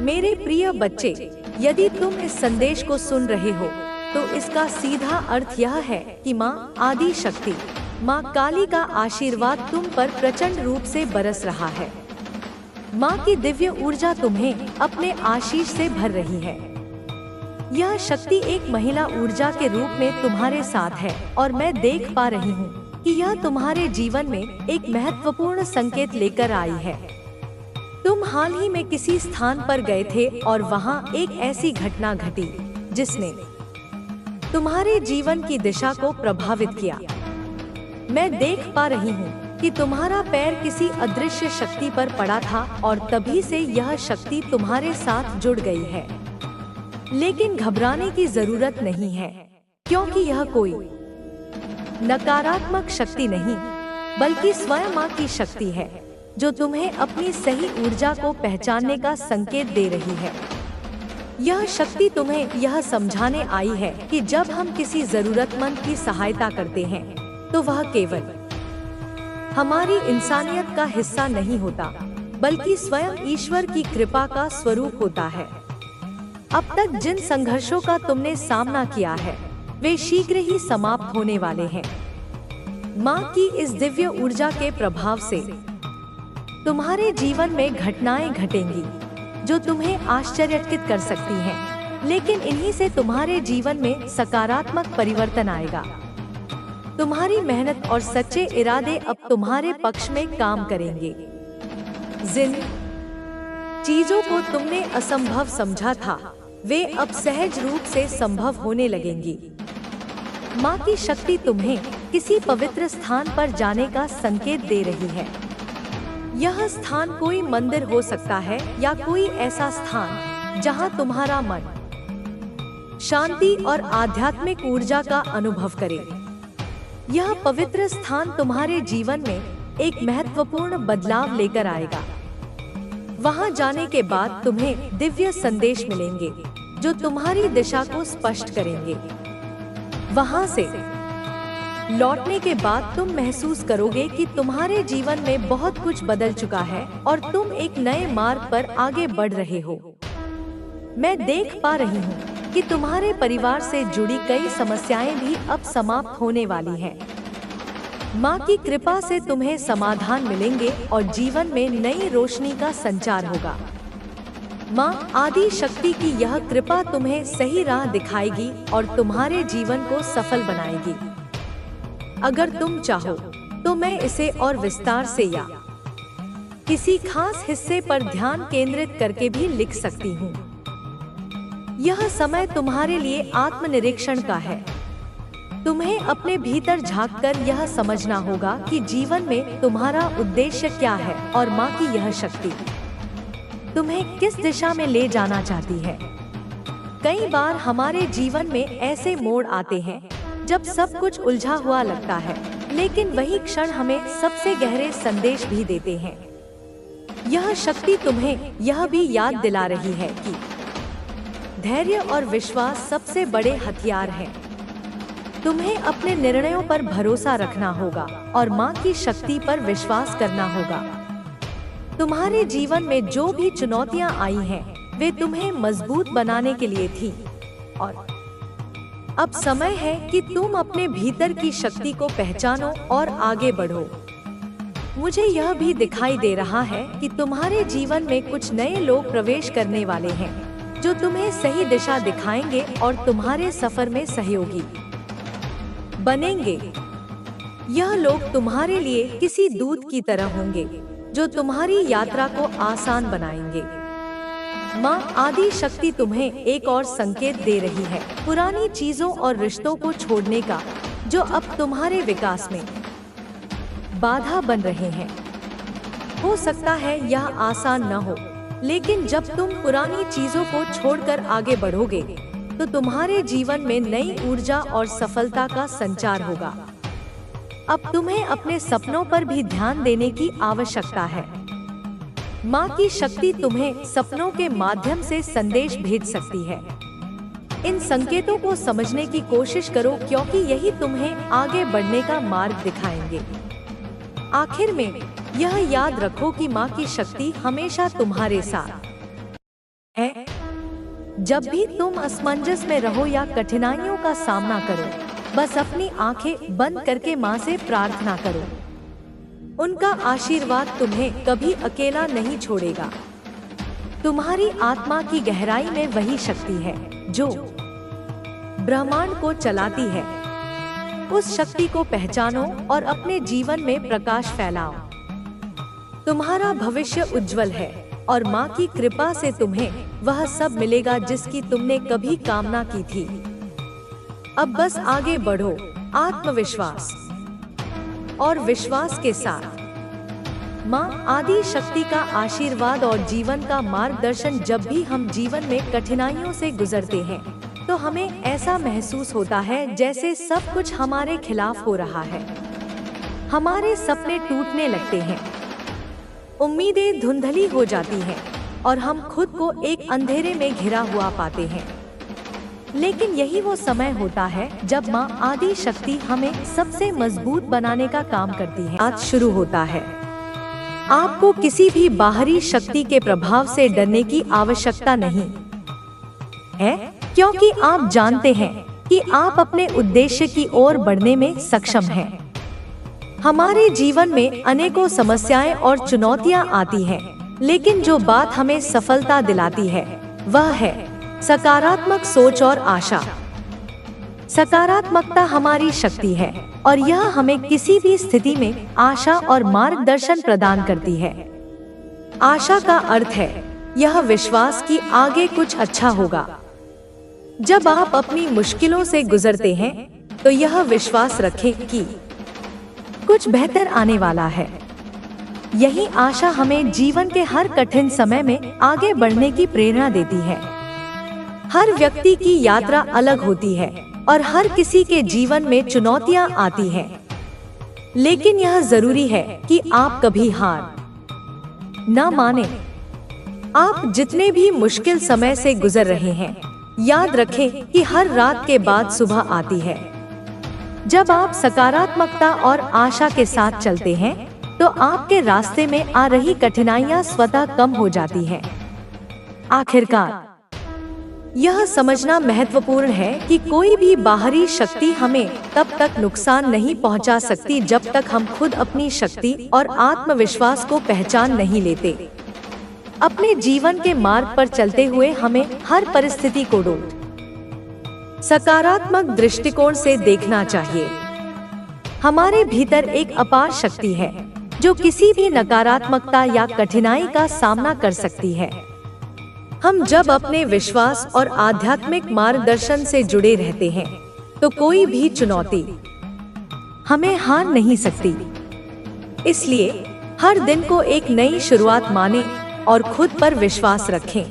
मेरे प्रिय बच्चे, यदि तुम इस संदेश को सुन रहे हो तो इसका सीधा अर्थ यह है कि माँ आदि शक्ति, माँ काली का आशीर्वाद तुम पर प्रचंड रूप से बरस रहा है। माँ की दिव्य ऊर्जा तुम्हें अपने आशीष से भर रही है। यह शक्ति एक महिला ऊर्जा के रूप में तुम्हारे साथ है और मैं देख पा रही हूँ कि यह तुम्हारे जीवन में एक महत्वपूर्ण संकेत लेकर आई है। तुम हाल ही में किसी स्थान पर गए थे और वहाँ एक ऐसी घटना घटी जिसने तुम्हारे जीवन की दिशा को प्रभावित किया। मैं देख पा रही हूँ कि तुम्हारा पैर किसी अदृश्य शक्ति पर पड़ा था और तभी से यह शक्ति तुम्हारे साथ जुड़ गई है। लेकिन घबराने की जरूरत नहीं है, क्योंकि यह कोई नकारात्मक शक्ति नहीं, बल्कि स्वयं माँ की शक्ति है जो तुम्हें अपनी सही ऊर्जा को पहचानने का संकेत दे रही है। यह शक्ति तुम्हें यह समझाने आई है कि जब हम किसी जरूरतमंद की सहायता करते हैं तो वह केवल हमारी इंसानियत का हिस्सा नहीं होता, बल्कि स्वयं ईश्वर की कृपा का स्वरूप होता है। अब तक जिन संघर्षों का तुमने सामना किया है वे शीघ्र ही समाप्त होने वाले हैं। माँ की इस दिव्य ऊर्जा के प्रभाव से तुम्हारे जीवन में घटनाएं घटेंगी जो तुम्हें आश्चर्यचकित कर सकती हैं, लेकिन इन्हीं से तुम्हारे जीवन में सकारात्मक परिवर्तन आएगा। तुम्हारी मेहनत और सच्चे इरादे अब तुम्हारे पक्ष में काम करेंगे। जिन चीजों को तुमने असंभव समझा था वे अब सहज रूप से संभव होने लगेंगी। माँ की शक्ति तुम्हें किसी पवित्र स्थान पर जाने का संकेत दे रही है। यह स्थान कोई मंदिर हो सकता है या कोई ऐसा स्थान जहां तुम्हारा मन शांति और आध्यात्मिक ऊर्जा का अनुभव करे। यह पवित्र स्थान तुम्हारे जीवन में एक महत्वपूर्ण बदलाव लेकर आएगा। वहां जाने के बाद तुम्हें दिव्य संदेश मिलेंगे जो तुम्हारी दिशा को स्पष्ट करेंगे। वहां से लौटने के बाद तुम महसूस करोगे कि तुम्हारे जीवन में बहुत कुछ बदल चुका है और तुम एक नए मार्ग पर आगे बढ़ रहे हो। मैं देख पा रही हूँ कि तुम्हारे परिवार से जुड़ी कई समस्याएं भी अब समाप्त होने वाली हैं। माँ की कृपा से तुम्हें समाधान मिलेंगे और जीवन में नई रोशनी का संचार होगा। माँ आदि शक्ति की यह कृपा तुम्हें सही राह दिखाएगी और तुम्हारे जीवन को सफल बनाएगी। अगर तुम चाहो तो मैं इसे और विस्तार से या किसी खास हिस्से पर ध्यान केंद्रित करके भी लिख सकती हूँ। यह समय तुम्हारे लिए आत्मनिरीक्षण का है। तुम्हें अपने भीतर झांककर यह समझना होगा कि जीवन में तुम्हारा उद्देश्य क्या है और माँ की यह शक्ति तुम्हें किस दिशा में ले जाना चाहती है। कई बार हमारे जीवन में ऐसे मोड़ आते हैं जब सब कुछ उलझा हुआ लगता है, लेकिन वही क्षण हमें सबसे गहरे संदेश भी देते हैं। यह शक्ति तुम्हें यह भी याद दिला रही है कि धैर्य और विश्वास सबसे बड़े हथियार हैं। तुम्हें अपने निर्णयों पर भरोसा रखना होगा और माँ की शक्ति पर विश्वास करना होगा। तुम्हारे जीवन में जो भी चुनौतियाँ आई हैं, वे तुम्हें मजबूत बनाने के लिए थी और अब समय है कि तुम अपने भीतर की शक्ति को पहचानो और आगे बढ़ो। मुझे यह भी दिखाई दे रहा है कि तुम्हारे जीवन में कुछ नए लोग प्रवेश करने वाले हैं जो तुम्हें सही दिशा दिखाएंगे और तुम्हारे सफर में सहयोगी बनेंगे। यह लोग तुम्हारे लिए किसी दूत की तरह होंगे जो तुम्हारी यात्रा को आसान बनाएंगे। माँ आदि शक्ति तुम्हें एक और संकेत दे रही है पुरानी चीजों और रिश्तों को छोड़ने का, जो अब तुम्हारे विकास में बाधा बन रहे हैं। हो सकता है यह आसान न हो, लेकिन जब तुम पुरानी चीजों को छोड़कर आगे बढ़ोगे तो तुम्हारे जीवन में नई ऊर्जा और सफलता का संचार होगा। अब तुम्हें अपने सपनों पर भी ध्यान देने की आवश्यकता है। माँ की शक्ति तुम्हें सपनों के माध्यम से संदेश भेज सकती है। इन संकेतों को समझने की कोशिश करो, क्योंकि यही तुम्हें आगे बढ़ने का मार्ग दिखाएंगे। आखिर में यह याद रखो कि माँ की शक्ति हमेशा तुम्हारे साथ जब भी तुम असमंजस में रहो या कठिनाइयों का सामना करो, बस अपनी आंखें बंद करके माँ से प्रार्थना करो। उनका आशीर्वाद तुम्हें कभी अकेला नहीं छोड़ेगा। तुम्हारी आत्मा की गहराई में वही शक्ति है जो ब्रह्मांड को चलाती है। उस शक्ति को पहचानो और अपने जीवन में प्रकाश फैलाओ। तुम्हारा भविष्य उज्जवल है और माँ की कृपा से तुम्हें वह सब मिलेगा जिसकी तुमने कभी कामना की थी। अब बस आगे बढ़ो, आत्मविश्वास और विश्वास के साथ। माँ आदि शक्ति का आशीर्वाद और जीवन का मार्गदर्शन। जब भी हम जीवन में कठिनाइयों से गुजरते हैं तो हमें ऐसा महसूस होता है जैसे सब कुछ हमारे खिलाफ हो रहा है। हमारे सपने टूटने लगते हैं, उम्मीदें धुंधली हो जाती हैं और हम खुद को एक अंधेरे में घिरा हुआ पाते हैं। लेकिन यही वो समय होता है जब माँ आदि शक्ति हमें सबसे मजबूत बनाने का काम करती है। आज शुरू होता है। आपको किसी भी बाहरी शक्ति के प्रभाव से डरने की आवश्यकता नहीं है, क्योंकि आप जानते हैं कि आप अपने उद्देश्य की ओर बढ़ने में सक्षम हैं। हमारे जीवन में अनेकों समस्याएं और चुनौतियां आती हैं, लेकिन जो बात हमें सफलता दिलाती है वह है सकारात्मक सोच और आशा। सकारात्मकता हमारी शक्ति है और यह हमें किसी भी स्थिति में आशा और मार्गदर्शन प्रदान करती है। आशा का अर्थ है यह विश्वास कि आगे कुछ अच्छा होगा। जब आप अपनी मुश्किलों से गुजरते हैं तो यह विश्वास रखें कि कुछ बेहतर आने वाला है। यही आशा हमें जीवन के हर कठिन समय में आगे बढ़ने की प्रेरणा देती है। हर व्यक्ति की यात्रा अलग होती है और हर किसी के जीवन में चुनौतियां आती हैं, लेकिन यह जरूरी है कि आप कभी हार न माने। आप जितने भी मुश्किल समय से गुजर रहे हैं, याद रखें कि हर रात के बाद सुबह आती है। जब आप सकारात्मकता और आशा के साथ चलते हैं तो आपके रास्ते में आ रही कठिनाइयां स्वतः कम हो जाती हैं। आखिरकार यह समझना महत्वपूर्ण है कि कोई भी बाहरी शक्ति हमें तब तक नुकसान नहीं पहुंचा सकती जब तक हम खुद अपनी शक्ति और आत्मविश्वास को पहचान नहीं लेते। अपने जीवन के मार्ग पर चलते हुए हमें हर परिस्थिति को सकारात्मक दृष्टिकोण से देखना चाहिए। हमारे भीतर एक अपार शक्ति है जो किसी भी नकारात्मकता या कठिनाई का सामना कर सकती है। हम जब अपने विश्वास और आध्यात्मिक मार्गदर्शन से जुड़े रहते हैं तो कोई भी चुनौती हमें हार नहीं सकती। इसलिए हर दिन को एक नई शुरुआत माने और खुद पर विश्वास रखें।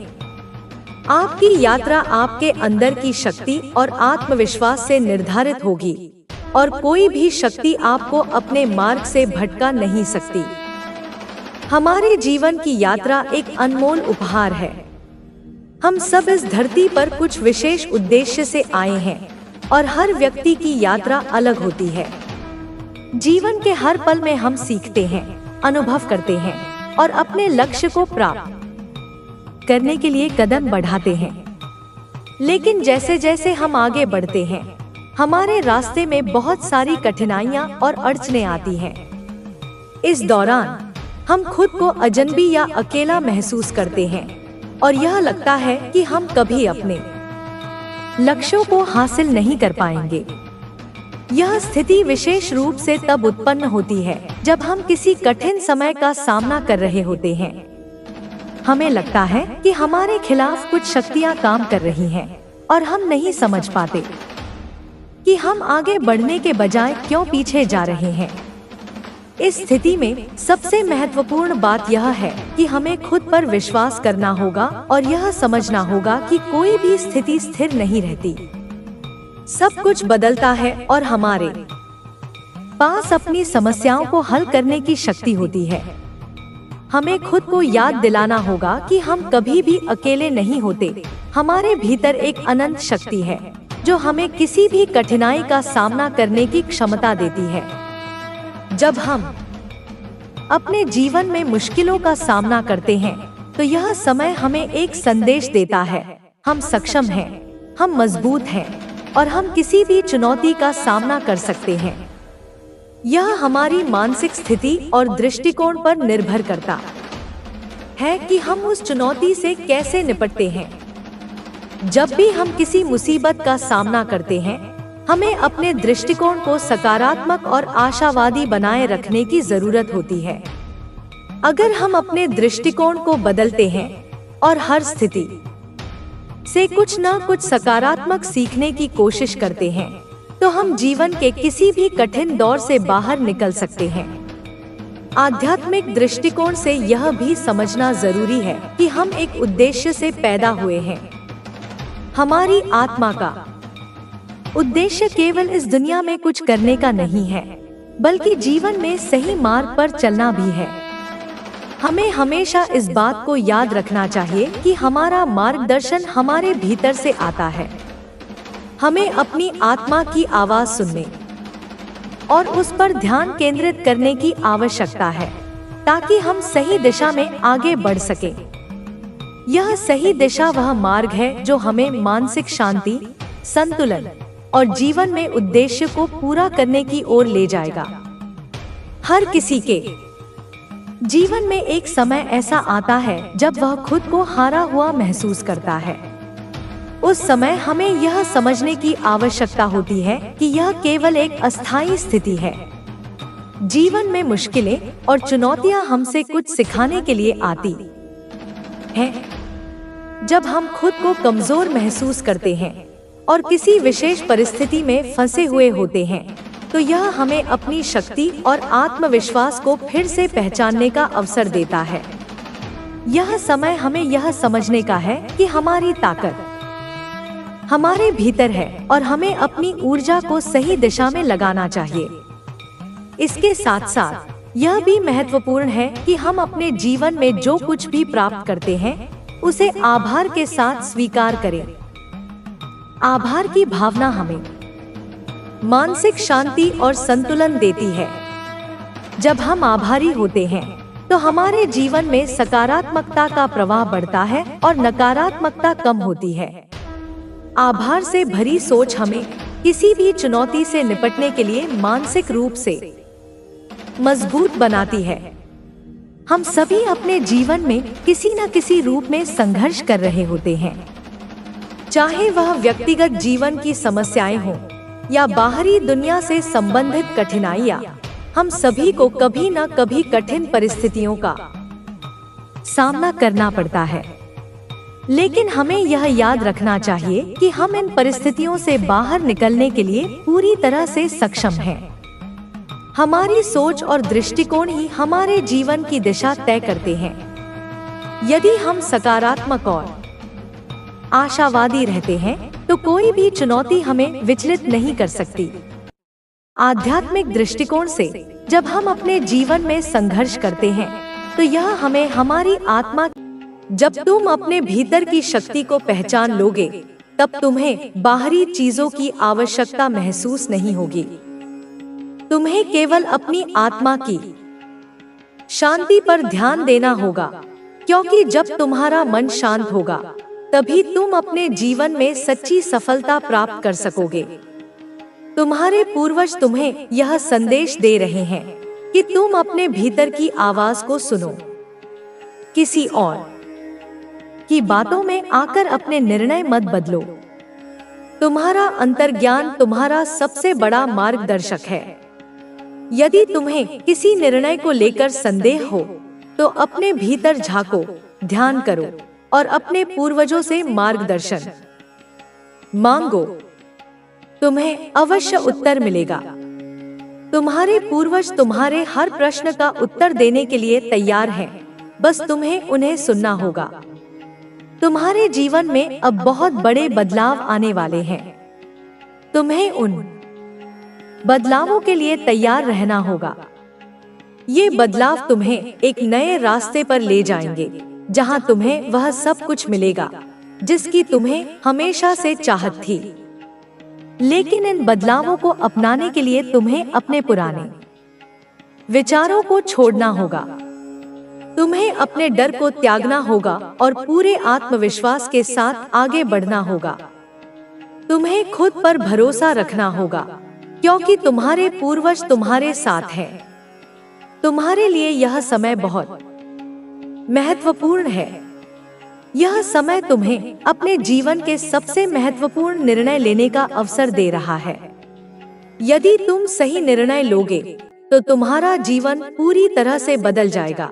आपकी यात्रा आपके अंदर की शक्ति और आत्मविश्वास से निर्धारित होगी और कोई भी शक्ति आपको अपने मार्ग से भटका नहीं सकती। हमारे जीवन की यात्रा एक अनमोल उपहार है। हम सब इस धरती पर कुछ विशेष उद्देश्य से आए हैं और हर व्यक्ति की यात्रा अलग होती है। जीवन के हर पल में हम सीखते हैं, अनुभव करते हैं और अपने लक्ष्य को प्राप्त करने के लिए कदम बढ़ाते हैं। लेकिन जैसे जैसे हम आगे बढ़ते हैं, हमारे रास्ते में बहुत सारी कठिनाइयां और अड़चनें आती हैं। इस दौरान हम खुद को अजनबी या अकेला महसूस करते हैं और यह लगता है कि हम कभी अपने लक्ष्यों को हासिल नहीं कर पाएंगे। यह स्थिति विशेष रूप से तब उत्पन्न होती है जब हम किसी कठिन समय का सामना कर रहे होते हैं। हमें लगता है कि हमारे खिलाफ कुछ शक्तियां काम कर रही हैं और हम नहीं समझ पाते कि हम आगे बढ़ने के बजाय क्यों पीछे जा रहे हैं। इस स्थिति में सबसे महत्वपूर्ण बात यह है कि हमें खुद पर विश्वास करना होगा और यह समझना होगा कि कोई भी स्थिति स्थिर नहीं रहती। सब कुछ बदलता है और हमारे पास अपनी समस्याओं को हल करने की शक्ति होती है। हमें खुद को याद दिलाना होगा कि हम कभी भी अकेले नहीं होते। हमारे भीतर एक अनंत शक्ति है जो हमें किसी भी कठिनाई का सामना करने की क्षमता देती है। जब हम अपने जीवन में मुश्किलों का सामना करते हैं तो यह समय हमें एक संदेश देता है हम सक्षम हैं, हम मजबूत हैं और हम किसी भी चुनौती का सामना कर सकते हैं। यह हमारी मानसिक स्थिति और दृष्टिकोण पर निर्भर करता है कि हम उस चुनौती से कैसे निपटते हैं। जब भी हम किसी मुसीबत का सामना करते हैं, हमें अपने दृष्टिकोण को सकारात्मक और आशावादी बनाए रखने की जरूरत होती है। अगर हम अपने दृष्टिकोण को बदलते हैं और हर स्थिति से कुछ न कुछ सकारात्मक सीखने की कोशिश करते हैं, तो हम जीवन के किसी भी कठिन दौर से बाहर निकल सकते हैं। आध्यात्मिक दृष्टिकोण से यह भी समझना जरूरी है कि हम एक उद्देश्य से पैदा हुए हैं। हमारी आत्मा का उद्देश्य केवल इस दुनिया में कुछ करने का नहीं है, बल्कि जीवन में सही मार्ग पर चलना भी है। हमें हमेशा इस बात को याद रखना चाहिए कि हमारा मार्गदर्शन हमारे भीतर से आता है। हमें अपनी आत्मा की आवाज सुनने और उस पर ध्यान केंद्रित करने की आवश्यकता है, ताकि हम सही दिशा में आगे बढ़ सकें। यह सही दिशा वह मार्ग है जो हमें मानसिक शांति, संतुलन और जीवन में उद्देश्य को पूरा करने की ओर ले जाएगा। हर किसी के जीवन में एक समय ऐसा आता है जब वह खुद को हारा हुआ महसूस करता है। उस समय हमें यह समझने की आवश्यकता होती है कि यह केवल एक अस्थायी स्थिति है। जीवन में मुश्किलें और चुनौतियां हमसे कुछ सिखाने के लिए आती हैं। जब हम खुद को कमजोर महसूस करते हैं और किसी विशेष परिस्थिति में फंसे हुए होते हैं, तो यह हमें अपनी शक्ति और आत्मविश्वास को फिर से पहचानने का अवसर देता है। यह समय हमें यह समझने का है कि हमारी ताकत हमारे भीतर है और हमें अपनी ऊर्जा को सही दिशा में लगाना चाहिए। इसके साथ साथ यह भी महत्वपूर्ण है कि हम अपने जीवन में जो कुछ भी प्राप्त करते हैं, उसे आभार के साथ स्वीकार करें। आभार की भावना हमें मानसिक शांति और संतुलन देती है। जब हम आभारी होते हैं, तो हमारे जीवन में सकारात्मकता का प्रवाह बढ़ता है और नकारात्मकता कम होती है। आभार से भरी सोच हमें किसी भी चुनौती से निपटने के लिए मानसिक रूप से मजबूत बनाती है। हम सभी अपने जीवन में किसी न किसी रूप में संघर्ष कर रहे होते हैं, चाहे वह व्यक्तिगत जीवन की समस्याएं हों या बाहरी दुनिया से संबंधित कठिनाइयां। हम सभी को कभी न कभी कठिन परिस्थितियों का सामना करना पड़ता है, लेकिन हमें यह याद रखना चाहिए कि हम इन परिस्थितियों से बाहर निकलने के लिए पूरी तरह से सक्षम हैं। हमारी सोच और दृष्टिकोण ही हमारे जीवन की दिशा तय करते हैं। यदि हम सकारात्मक और आशावादी रहते हैं, तो कोई भी चुनौती हमें विचलित नहीं कर सकती। आध्यात्मिक दृष्टिकोण से जब हम अपने जीवन में संघर्ष करते हैं, तो यह हमें हमारी आत्मा, जब तुम अपने भीतर की शक्ति को पहचान लोगे, तब तुम्हें बाहरी चीजों की आवश्यकता महसूस नहीं होगी। तुम्हें केवल अपनी आत्मा की शांति पर ध्यान देना होगा, क्योंकि जब तुम्हारा मन शांत होगा, तभी तुम अपने जीवन में सच्ची सफलता प्राप्त कर सकोगे। तुम्हारे पूर्वज तुम्हें यह संदेश दे रहे हैं कि तुम अपने भीतर की आवाज को सुनो। किसी और की बातों में आकर अपने निर्णय मत बदलो। तुम्हारा अंतर्ज्ञान तुम्हारा सबसे बड़ा मार्गदर्शक है। यदि तुम्हें किसी निर्णय को लेकर संदेह हो, तो अपने भीतर झांको, ध्यान करो और अपने पूर्वजों से मार्गदर्शन मांगो। तुम्हें अवश्य उत्तर मिलेगा। तुम्हारे पूर्वज तुम्हारे हर प्रश्न का उत्तर देने के लिए तैयार हैं, बस तुम्हें उन्हें सुनना होगा। तुम्हारे जीवन में अब बहुत बड़े बदलाव आने वाले हैं। तुम्हें उन बदलावों के लिए तैयार रहना होगा। ये बदलाव तुम्हें एक नए रास्ते पर ले जाएंगे, जहां तुम्हें वह सब कुछ मिलेगा जिसकी तुम्हें हमेशा से चाहत थी। लेकिन इन बदलावों को अपनाने के लिए तुम्हें अपने पुराने विचारों को छोड़ना होगा। तुम्हें अपने डर को त्यागना होगा और पूरे आत्मविश्वास के साथ आगे बढ़ना होगा। तुम्हें खुद पर भरोसा रखना होगा, क्योंकि तुम्हारे पूर्वज तुम्हारे साथ हैं। तुम्हारे लिए यह समय बहुत महत्वपूर्ण है। यह समय तुम्हें अपने जीवन के सबसे महत्वपूर्ण निर्णय लेने का अवसर दे रहा है। यदि तुम सही निर्णय लोगे तो तुम्हारा जीवन पूरी तरह से बदल जाएगा।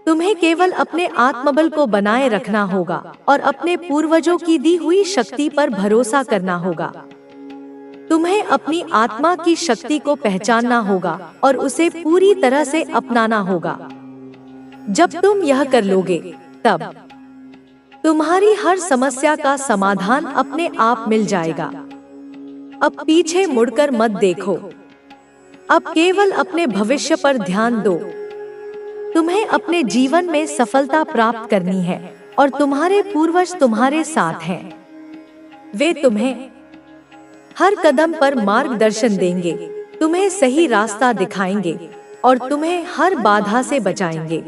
तुम्हें केवल अपने आत्मबल को बनाए रखना होगा और अपने पूर्वजों की दी हुई शक्ति पर भरोसा करना होगा। तुम्हें अपनी आत्मा की शक्ति को पहचानना होगा और उसे पूरी तरह से अपनाना होगा। जब तुम यह कर लोगे, तब तुम्हारी हर समस्या का समाधान अपने आप मिल जाएगा। अब पीछे मुड़कर मत देखो। अब केवल अपने भविष्य पर ध्यान दो। तुम्हें अपने जीवन में सफलता प्राप्त करनी है और तुम्हारे पूर्वज तुम्हारे साथ हैं। वे तुम्हें हर कदम पर मार्गदर्शन देंगे, तुम्हें सही रास्ता दिखाएंगे और तुम्हें हर बाधा से बचाएंगे।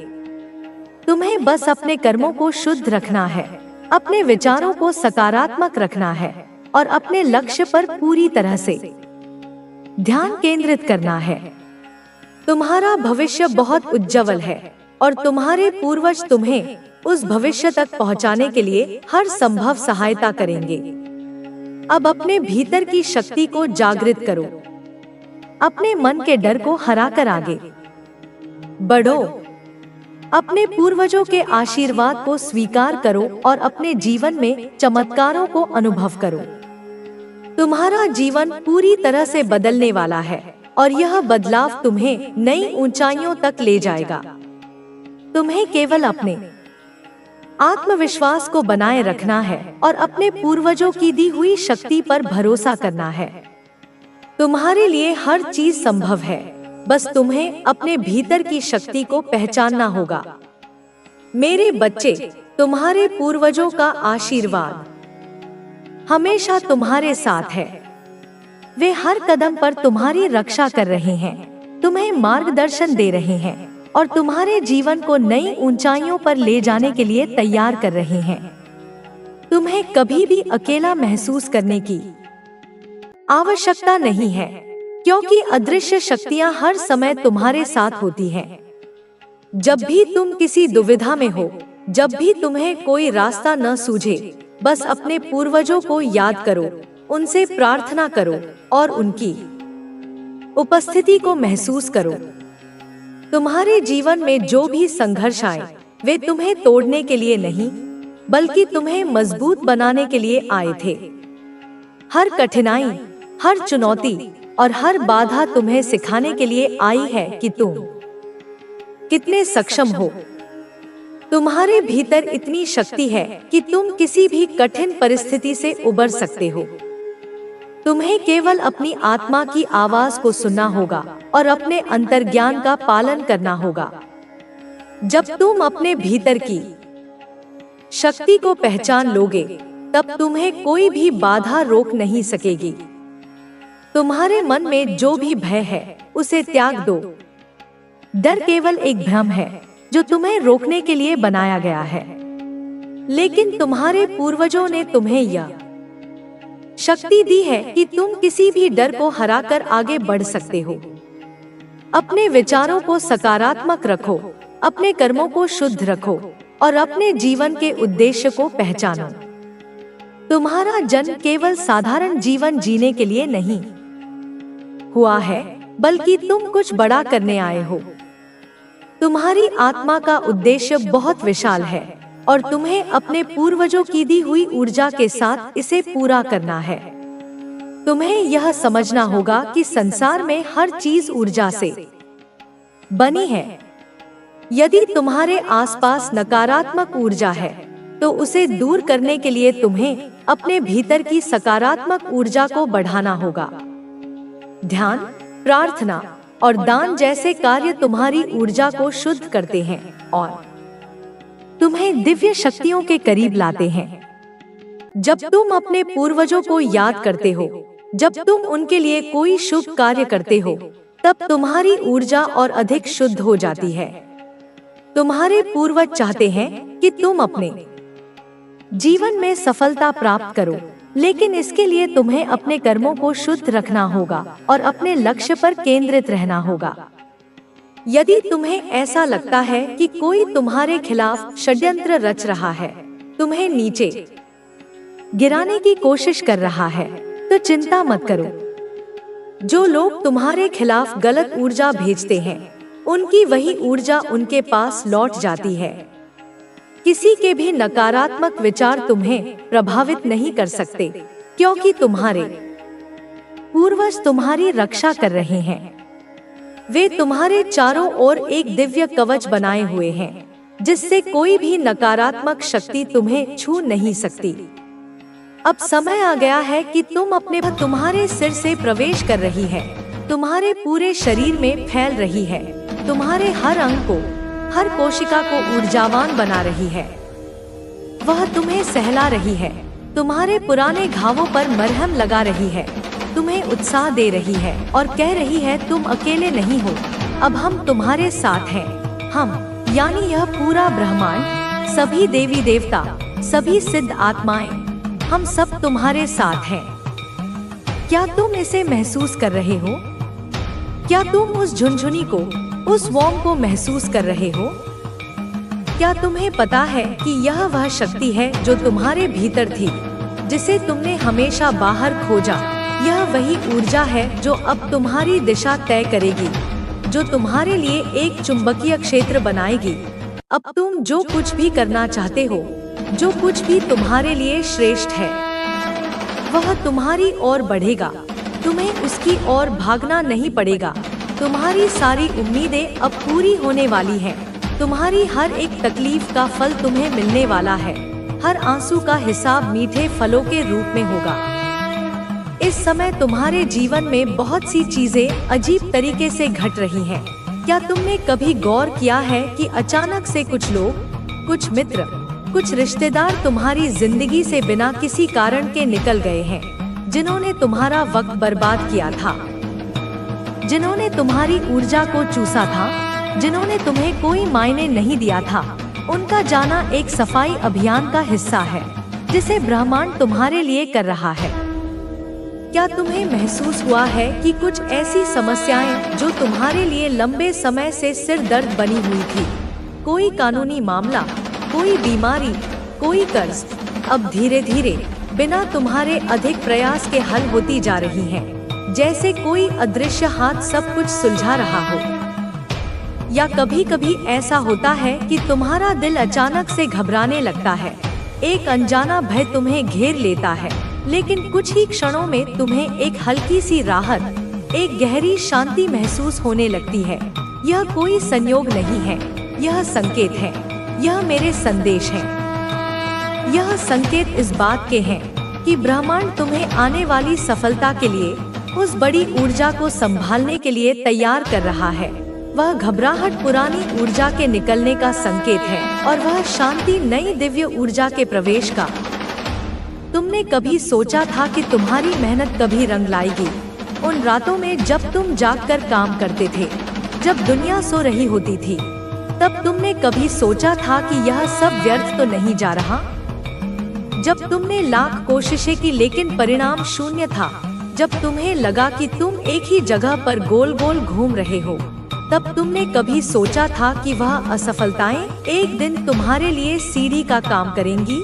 तुम्हें बस अपने कर्मों को शुद्ध रखना है, अपने विचारों को सकारात्मक रखना है और अपने लक्ष्य पर पूरी तरह से ध्यान केंद्रित करना है। तुम्हारा भविष्य बहुत उज्जवल है और तुम्हारे पूर्वज तुम्हें उस भविष्य तक पहुंचाने के लिए हर संभव सहायता करेंगे। अब अपने भीतर की शक्ति को जागृत करो। अपने मन के डर को हराकर आगे बढ़ो। अपने पूर्वजों के आशीर्वाद को स्वीकार करो और अपने जीवन में चमत्कारों को अनुभव करो। तुम्हारा जीवन पूरी तरह से बदलने वाला है और यह बदलाव तुम्हें नई ऊंचाइयों तक ले जाएगा। तुम्हें केवल अपने आत्मविश्वास को बनाए रखना है और अपने पूर्वजों की दी हुई शक्ति पर भरोसा करना है। तुम्हारे लिए हर चीज संभव है, बस तुम्हें अपने भीतर की शक्ति को पहचानना होगा। मेरे बच्चे, तुम्हारे पूर्वजों का आशीर्वाद हमेशा तुम्हारे साथ है। वे हर कदम पर तुम्हारी रक्षा कर रहे हैं, तुम्हें मार्गदर्शन दे रहे हैं और तुम्हारे जीवन को नई ऊंचाइयों पर ले जाने के लिए तैयार कर रहे हैं। तुम्हें कभी भी अकेला महसूस करने की आवश्यकता नहीं है, क्योंकि अदृश्य शक्तियां हर समय तुम्हारे साथ होती हैं। जब भी तुम किसी दुविधा में हो, जब भी तुम्हें कोई रास्ता न सूझे, बस अपने पूर्वजों को याद करो, उनसे प्रार्थना करो और उनकी उपस्थिति को महसूस करो। तुम्हारे जीवन में जो भी संघर्ष आए, वे तुम्हें तोड़ने के लिए नहीं, बल्कि तुम्हें मजबूत बनाने के लिए आए थे। हर कठिनाई, हर चुनौती और हर बाधा तुम्हें सिखाने के लिए आई है कि तुम कितने सक्षम हो। तुम्हारे भीतर इतनी शक्ति है कि तुम किसी भी कठिन परिस्थिति से उबर सकते हो। तुम्हें केवल अपनी आत्मा की आवाज को सुनना होगा और अपने अंतर्ज्ञान का पालन करना होगा। जब तुम अपने भीतर की शक्ति को पहचान लोगे, तब तुम्हें कोई भी बाधा रोक नहीं सकेगी। तुम्हारे मन में जो भी भय है, उसे त्याग दो। डर केवल एक भ्रम है जो तुम्हें रोकने के लिए बनाया गया है, लेकिन तुम्हारे पूर्वजों ने तुम्हें यह शक्ति दी है कि तुम किसी भी डर को हराकर आगे बढ़ सकते हो। अपने विचारों को सकारात्मक रखो, अपने कर्मों को शुद्ध रखो और अपने जीवन के उद्देश्य को पहचानो। तुम्हारा जन्म केवल साधारण जीवन जीने के लिए नहीं हुआ है, बल्कि तुम कुछ बड़ा करने आए हो। तुम्हारी आत्मा का उद्देश्य बहुत विशाल है और तुम्हें अपने पूर्वजों की दी हुई ऊर्जा के साथ इसे पूरा करना है। तुम्हें यह समझना होगा कि संसार में हर चीज ऊर्जा से बनी है। यदि तुम्हारे आसपास नकारात्मक ऊर्जा है, तो उसे दूर करने के लिए तुम्हें अपने भीतर की सकारात्मक ऊर्जा को बढ़ाना होगा। ध्यान, प्रार्थना और दान जैसे कार्य तुम्हारी ऊर्जा को शुद्ध करते हैं और तुम्हें दिव्य शक्तियों के करीब लाते हैं। जब तुम अपने पूर्वजों को याद करते हो, जब तुम उनके लिए कोई शुभ कार्य करते हो, तब तुम्हारी ऊर्जा और अधिक शुद्ध हो जाती है। तुम्हारे पूर्वज चाहते हैं कि तुम अपने जीवन में सफलता प्राप्त करो, लेकिन इसके लिए तुम्हें अपने कर्मों को शुद्ध रखना होगा और अपने लक्ष्य पर केंद्रित रहना होगा। यदि तुम्हें ऐसा लगता है कि कोई तुम्हारे खिलाफ षड्यंत्र रच रहा है, तुम्हें नीचे गिराने की कोशिश कर रहा है, तो चिंता मत करो। जो लोग तुम्हारे खिलाफ गलत ऊर्जा भेजते हैं, उनकी वही ऊर्जा उनके पास लौट जाती है। किसी के भी नकारात्मक विचार तुम्हें प्रभावित नहीं कर सकते, क्योंकि तुम्हारे पूर्वज तुम्हारी रक्षा कर रहे हैं। वे तुम्हारे चारों ओर एक दिव्य कवच बनाए हुए हैं, जिससे कोई भी नकारात्मक शक्ति तुम्हें छू नहीं सकती। अब समय आ गया है कि तुम्हारे सिर से प्रवेश कर रही है, तुम्हारे पूरे शरीर में फैल रही है, तुम्हारे हर अंग को, हर कोशिका को ऊर्जावान बना रही है। वह तुम्हें सहला रही है, तुम्हारे पुराने घावों पर मरहम लगा रही है, तुम्हें उत्साह दे रही है और कह रही है तुम अकेले नहीं हो, अब हम तुम्हारे साथ हैं। हम यानी यह पूरा ब्रह्मांड, सभी देवी देवता, सभी सिद्ध आत्माएं, हम सब तुम्हारे साथ हैं। क्या तुम इसे महसूस कर रहे हो? क्या तुम उस झुनझुनी को, उस वॉर्म को महसूस कर रहे हो? क्या तुम्हें पता है कि यह वह शक्ति है जो तुम्हारे भीतर थी, जिसे तुमने हमेशा बाहर खोजा? यह वही ऊर्जा है जो अब तुम्हारी दिशा तय करेगी, जो तुम्हारे लिए एक चुंबकीय क्षेत्र बनाएगी। अब तुम जो कुछ भी करना चाहते हो, जो कुछ भी तुम्हारे लिए श्रेष्ठ है, वह तुम्हारी ओर बढ़ेगा। तुम्हें उसकी ओर भागना नहीं पड़ेगा। तुम्हारी सारी उम्मीदें अब पूरी होने वाली हैं। तुम्हारी हर एक तकलीफ का फल तुम्हें मिलने वाला है। हर आंसू का हिसाब मीठे फलों के रूप में होगा। इस समय तुम्हारे जीवन में बहुत सी चीजें अजीब तरीके से घट रही हैं। क्या तुमने कभी गौर किया है कि अचानक से कुछ लोग, कुछ मित्र, कुछ रिश्तेदार तुम्हारी जिंदगी से बिना किसी कारण के निकल गए हैं, जिन्होंने तुम्हारा वक्त बर्बाद किया था, जिन्होंने तुम्हारी ऊर्जा को चूसा था, जिन्होंने तुम्हें कोई मायने नहीं दिया था। उनका जाना एक सफाई अभियान का हिस्सा है, जिसे ब्रह्मांड तुम्हारे लिए कर रहा है। क्या तुम्हें महसूस हुआ है कि कुछ ऐसी समस्याएं जो तुम्हारे लिए लंबे समय से सिर दर्द बनी हुई थी, कोई कानूनी मामला, कोई बीमारी, कोई कर्ज, अब धीरे धीरे बिना तुम्हारे अधिक प्रयास के हल होती जा रही हैं, जैसे कोई अदृश्य हाथ सब कुछ सुलझा रहा हो। या कभी कभी ऐसा होता है कि तुम्हारा दिल अचानक से घबराने लगता है, एक अनजाना भय तुम्हें घेर लेता है, लेकिन कुछ ही क्षणों में तुम्हें एक हल्की सी राहत, एक गहरी शांति महसूस होने लगती है। यह कोई संयोग नहीं है, यह संकेत है, यह मेरे संदेश हैं। यह संकेत इस बात के हैं कि ब्रह्मांड तुम्हें आने वाली सफलता के लिए, उस बड़ी ऊर्जा को संभालने के लिए तैयार कर रहा है। वह घबराहट पुरानी ऊर्जा के निकलने का संकेत है और वह शांति नई दिव्य ऊर्जा के प्रवेश का। तुमने कभी सोचा था कि तुम्हारी मेहनत कभी रंग लाएगी? उन रातों में जब तुम जागकर काम करते थे, जब दुनिया सो रही होती थी, तब तुमने कभी सोचा था कि यह सब व्यर्थ तो नहीं जा रहा? जब तुमने लाख कोशिशें की लेकिन परिणाम शून्य था, जब तुम्हें लगा कि तुम एक ही जगह पर गोल गोल घूम रहे हो, तब तुमने कभी सोचा था कि वह असफलताएं एक दिन तुम्हारे लिए सीढ़ी का काम करेंगी?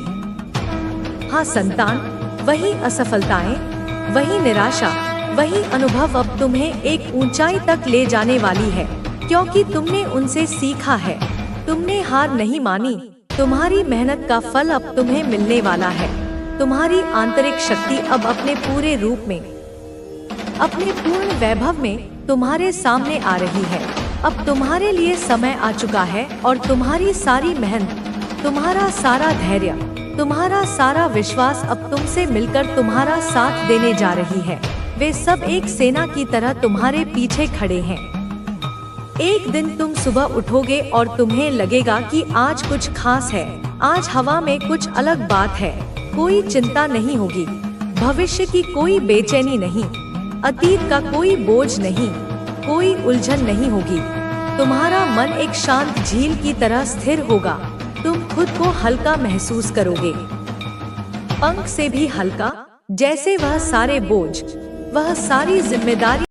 हाँ संतान, वही असफलताएं, वही निराशा, वही अनुभव अब तुम्हें एक ऊंचाई तक ले जाने वाली है, क्योंकि तुमने उनसे सीखा है, तुमने हार नहीं मानी। तुम्हारी मेहनत का फल अब तुम्हें मिलने वाला है। तुम्हारी आंतरिक शक्ति अब अपने पूरे रूप में, अपने पूर्ण वैभव में तुम्हारे सामने आ रही है। अब तुम्हारे लिए समय आ चुका है और तुम्हारी सारी मेहनत, तुम्हारा सारा धैर्य, तुम्हारा सारा विश्वास अब तुमसे मिलकर तुम्हारा साथ देने जा रही है। वे सब एक सेना की तरह तुम्हारे पीछे खड़े हैं। एक दिन तुम सुबह उठोगे और तुम्हें लगेगा कि आज कुछ खास है, आज हवा में कुछ अलग बात है। कोई चिंता नहीं होगी, भविष्य की कोई बेचैनी नहीं, अतीत का कोई बोझ नहीं, कोई उलझन नहीं होगी। तुम्हारा मन एक शांत झील की तरह स्थिर होगा। तुम खुद को हल्का महसूस करोगे, पंख से भी हल्का, जैसे वह सारे बोझ, वह सारी जिम्मेदारी